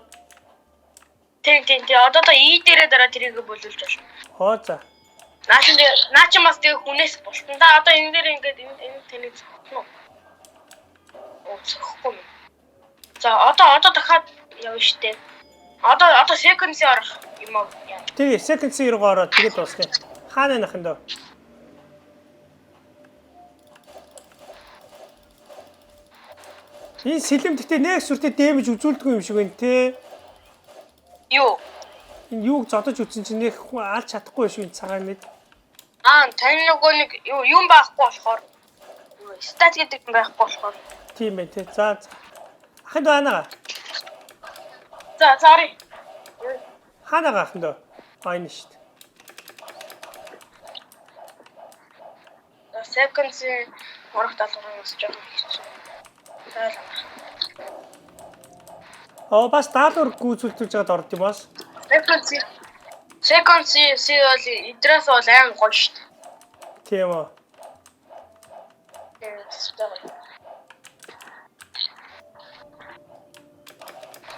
Тийм. Одоо та И дээрээ дараа тэрийг болуулж байна. Хоо за. Наа чи бас тэгээ хүнээс болсон. Та одоо энэ дээр ингээд энэ таны зөвхөн үү? Оо зөвхөн. За одоо дахиад явна штэ. Одоо sequence орох юм уу? Тэгээ sequence руу ороод тэгээд дуусгая. Хаана нах энэ дөө? Энэ сэлэм гэхдээ нэг сүртэй дэмэж үзүүлдэггүй юм шиг байна те. Юу? Энэ юуг зодож үтсэн чинь нэг хүн алж чадахгүй шүү энэ цагаан мэд. Таны нөгөө нэг юм байхгүй болохоор стат гэдэг юм байхгүй болохоор. Тийм ээ те. За. Ахын дөө ханаа. За sorry. Ханаа ахын дөө. Энэ шүү дээ. Sequence орох талбараас жоохон хэцүү. Бас даалгавар гүйцэлдүүлж байгаад орд юм бас. Sequence бол идрээс бол аим гоё шүү дээ. Тийм үү.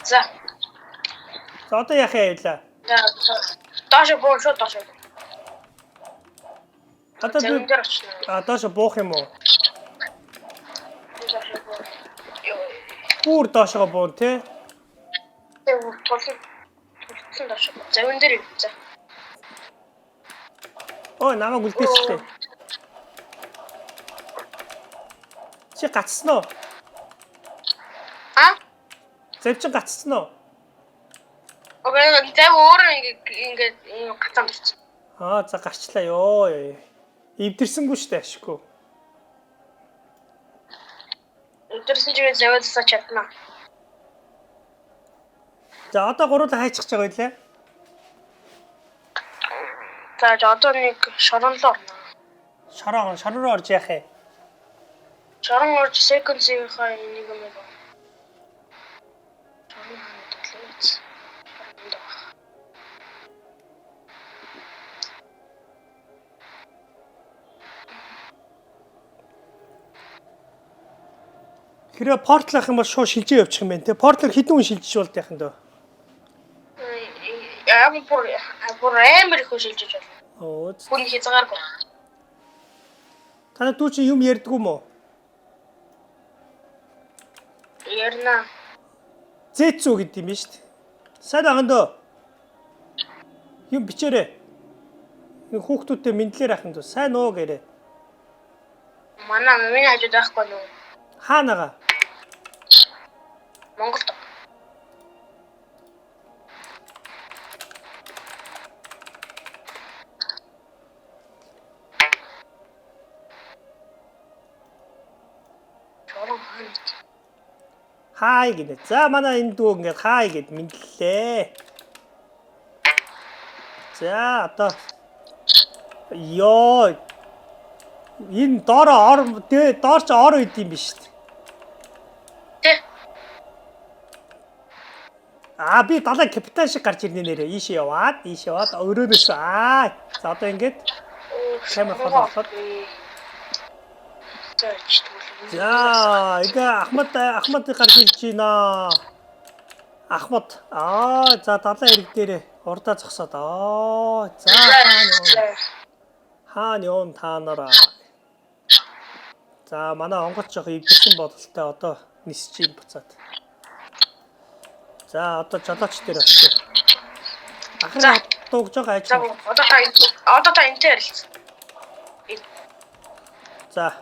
За. Одоо яах юм явлаа? Доош буу шүү доош. Одоо би доош буух юм уу? Бүр доошоо буун те. Тулсан доош. За энэ дээр за. Ой намайг үлдээчихлээ. Чи гацсан уу? Зэв чи гацсан уу? Окей, зэв өөрөө ингээд юм гацсан биш. За гарчлаа ёо. Эвдэрсэнгүй штэ ашиггүй. Эвдэрсэн чигээ зэвэлсаа чадна. За одоо гуруулаа хайчих байгаа байлаа. За одоо нэг шорон руу орно. Шорон руу орж яах вэ? Шорон орж sequence-ийнхаа нэг юм байна. Шорон хаалт. Хэрэг портал ах юм бол шууд шилжээ явчих юм байна те. Портал хэдэн хүн шилжиж болд яах юм дөө? Бүр амар их шилжиж байна. Оо. Хүн хязгааргүй. Танаа дүү чи юм ярьдгүй юм уу? Ярина. Зэцүү гэдэг юм шүү дээ. Сайн байгаа дөө. Юм бичээрэй. Нэг хүүхдүүдтэй мэдлэр ахын дөө. Сайн уу гэрээ. Манай миний хажууд байхгүй нөө. Хаанага? Монголд. Хай гинэ. За манай энэ дүү ингээд хай гэд мэдлээ. За одоо ёо энэ доор ч ор үйд юм биш үү? Тэ. Би далай капитан шиг гарч ирнэ нэрээ. Ийшээ яваад өрөөнөөс за одоо ингээд камер follow. За Ахмад гарч ирж байна. Ахмад. За далай хэрэг дээрээ урдаа зогсоод. За хаана явна та нараа. За манай онгоц жоох ивдсэн бодолтой одоо нисэж ийн буцаад. За одоо жолооч дээр очив. Ахна дуугж байгаа ажил. Одоо та энтэй ярилцсан. За.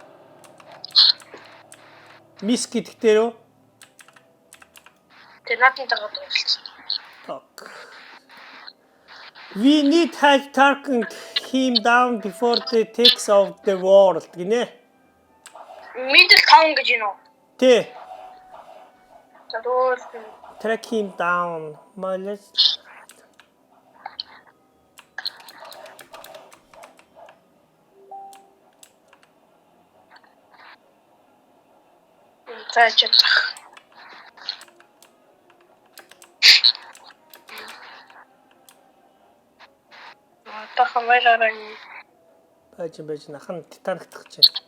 Мис гэдэг дээр үү? Тэ надантайгаа ярилцсан. We need help taking him down before the takes of the world гинэ. Middle town гэж юм уу? Тэ. За дөө Track him down. Let's цаачаа. Тахамайраа байж нахан Титаник тагч.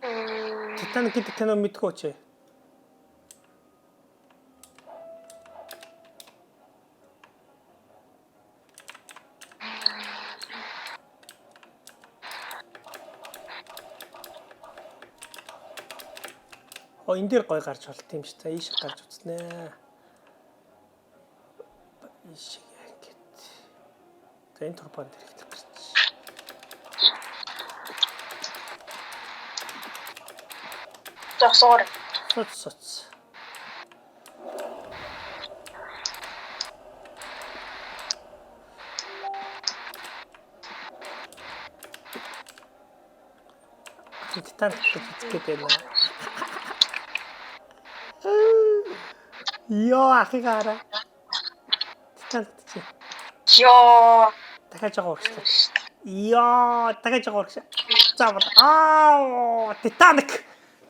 Титаник гэдэг кино мэдгүй ч. Энэ дээр гой гарч болт юм шүү. За ийш гарч үзнэ. Ийш ингээд. За энэ турбан дээр их гарч. зогсоор. Соц. Титаник гэдэг байна. Йоо ахигаараа. Титаник. Дахиж байгаа урагшлаа. Йоо, дахиж байгаа урагшлаа. За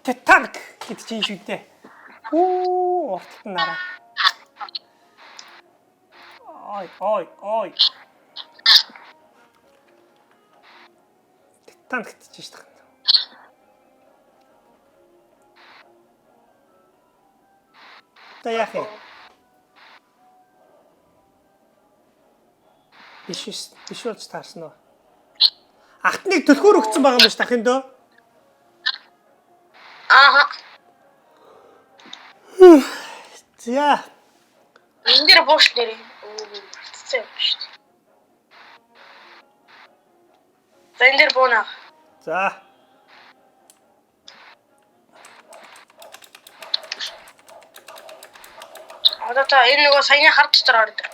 Титаник гэдэг чинь шүү дээ. Урт нараа. Ой. Титаник гэдэг чинь шүү дээ. Та яах вэ? Биш болж таарсан уу? Ахтныг төлхөөр өгсөн байгаа юм биш дахин дөө. Ааха. За. Энэ дээр бууш нэрээ. Цэцээ биш. За энэ дээр буунаа. За. Одоо та энэ нөгөө саяны хар дотор ордог.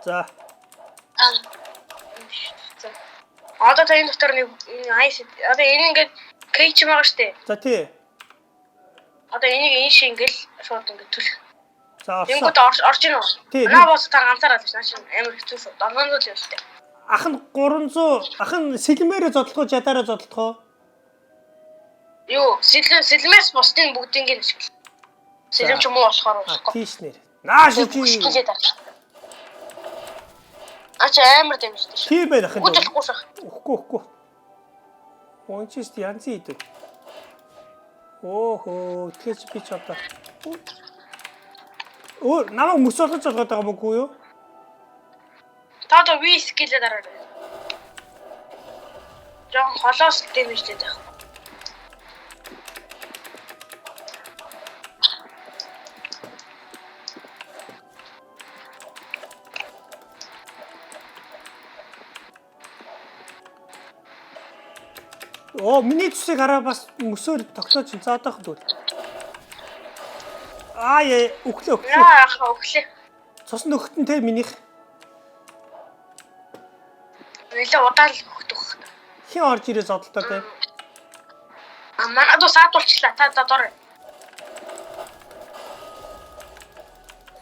За. Одоо та энэ дотор нэг айс. Одоо энэ ингээд кейч байгаа штэ. За тий. Одоо энийг энэ шиг ингээл шууд ингээд төл. За орсон. Тэнгүүд орж ийн үү? Наа бос та ганцаараа л наа чинь амар хэцүү шүү. 700 л явуултаа. Ахын сэлмээрээ зодлох уу, жадаараа зодлох уу? Юу, сэлмээс бусдын бүгдийг нь ашигла. Сэлэм ч юм уу болохоор болохгүй. Тийш нэр. Нааш чи. Ач амар дэмжтэй шүү. Тий байх юм. Үгүй шах. Үхгүй. Ончист янз идэв. Оохоо, тэгэж би ч одоо. Намайг мөс болгож байгаа даа мөгүй юу? Та ви скилээ дараарай. Жон холоос дэмжтэй байх. Миний цусыг хараа бас мөсөөр тогтоож заадах дүүл. Өглөө. Өглөө. Цус нөхтөн те минийх. Нэлээ удаал өгдөг. Хин орж ирээ зодолтой те. Манай дуу саатуулчлаа. Та дор.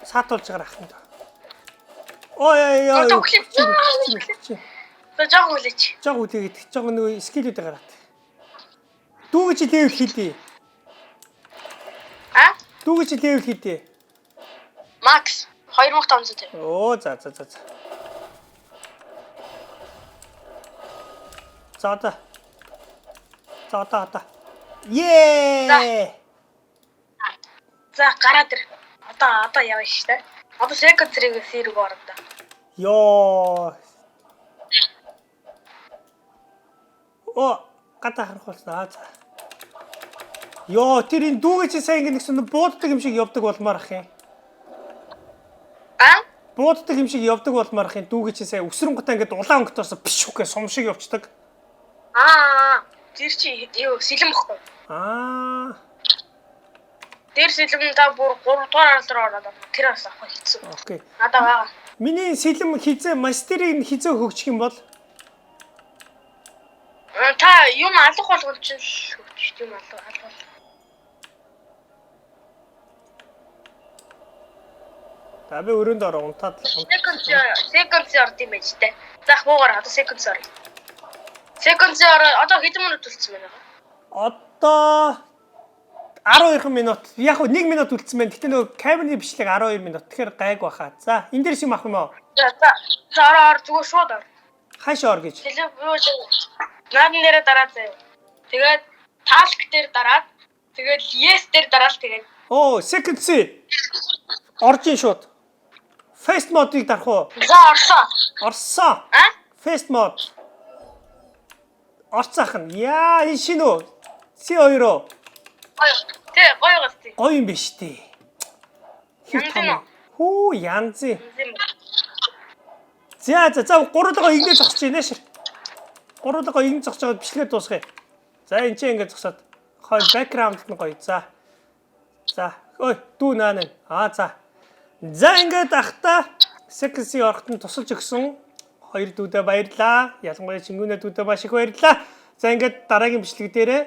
Саатуулж байгаа ахын доо. Ой. За жоо хүлээч. Жог үлээгээд жог нөгөө скилүүдээ гараад. Дүүгэж левел хийдээ. А? Дүүгэж левел хийдээ. Макс 2500. Оо за. За одоо. Ее! За гараад ир. Одоо явна шүү дээ. Одоо second зэрэг сэрэг орно. Ёо. Гадаа харах болсноо. За. Ёо, тэр энэ дүүгэж сайн ингэсэн бууддаг юм шиг явдаг болмоор ах юм. А? Бууддаг юм шиг явдаг болмоор ах юм. Дүүгэж сайн өсрөн гутаа ингээд улаан өнгөтөөс биш үхээ сум шиг явцдаг. Тэр чи юу сэлэм бохгүй. Тэр сэлэм та бүр 3 дугаар ар дээр ороод тэр бас авах хэцүү. Окей. Надаа байгаа. Миний сэлэм хизээ мастерыг хизээ хөгжих юм бол та юм алах болгоно чинь хөгжих юм алах. та би өрөөнд ороо унтаад Second орд юм байж тээ. Заах буугаар одоо second орё. Second одоо хэдэн минут үлдсэн байна? одоо 12 минут. Яг хөө 1 минут үлдсэн байна. Гэтэ нөгөө камерны бичлэг 12 минут. Тэгэхээр гайг баха. За, энэ дээрс юм авах юм уу? За ороо зүгээр шууд ор. Хааш ор гэж. Наад нэрээ дараад заяа. Тэгээд task дээр дараад тэгээд yes дээр дараад тэгээд second C. Оржин шууд. First mode-ыг дарах уу? За орсон. А? First mode. Орцаахан. Яа, энэ шинэ үү? C2 уу? Гоё гасти. Гоё юм биш тий. Хүү, янз. За 3-аагаа игнээ зогсож байна шир. 3-аагаа игнээ зогсож байгаад бичлэгээ дуусгая. За энэ ч ингэ зогсоод хой бэкграунд нь гоё. За. Ой, дүү наана. За. За ингээд ахта секси орохт нь тусалж өгсөн 2 дүүдээ баярлаа. Ялангуяа Чингүнэ дүүдээ маш их баярлаа. За ингээд дараагийн бичлэг дээрээ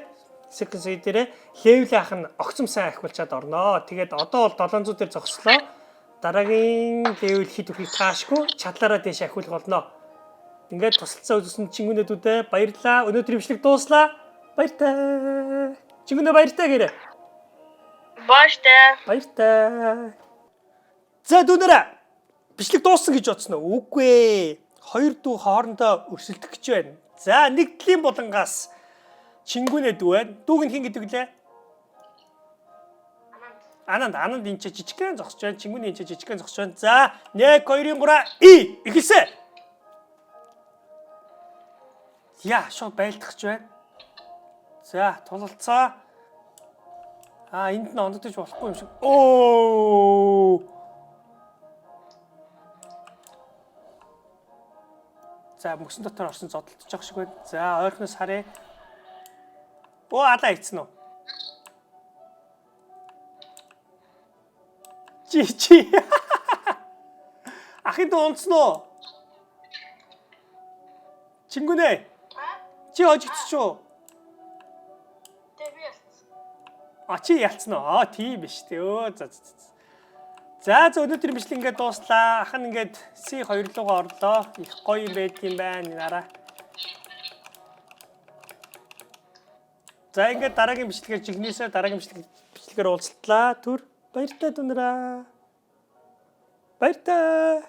секси дээрээ левел ах нь огцом сайн ахиулчаад орноо. Тэгээд одоо бол 700 дээр зогслоо. Дараагийн левел хэд үхийг таашгүй чадлаараа дэш ахиулах болно. Ингээд тусалцаа үзсэн Чингүнэ дүүдээ баярлаа. Өнөөдрийн бичлэг дууслаа. Баяртай. Чингүнэ баяртай гэрэ. Баяртай. За дүүнэрэ бичлэг дууссан гэж бодсон уу? Үгүй ээ. 2 дүү хоорондоо өрсөлдөх гэж байна. За нэгдлийн булангаас Чингүнэ дүү байна. Дүүг нь хин гэдэг лээ? Ананд энэ ч жижигхэн зогсож байна. Чингүнэ энэ ч жижигхэн зогсож байна. За 1 2 3 эхэлсэн. Яа, шууд байлдахж байна. За тулалцаа. Энд нь ондогдож болохгүй юм шиг. За мөсөн дотор орсон зодтолдож байгаа шиг байна. За ойрхоноос харъя. Алаа ийцэн үү? Чи. Ахын дуу унтсан уу? Чингүнэ. Чи хожигдчихв. Чи ялцсан уу? Тийм биш үү. За өнөөдрийн бичлэг ингээд дууслаа. Ах нь ингээд C2 руугаа орлоо. Их гоё юм байт юм байна нараа. За ингээд дараагийн бичлэгээр жигнэсээ дараагийн бичлэгээр уулзлаа. Түр баяртай дунараа. Баяртай.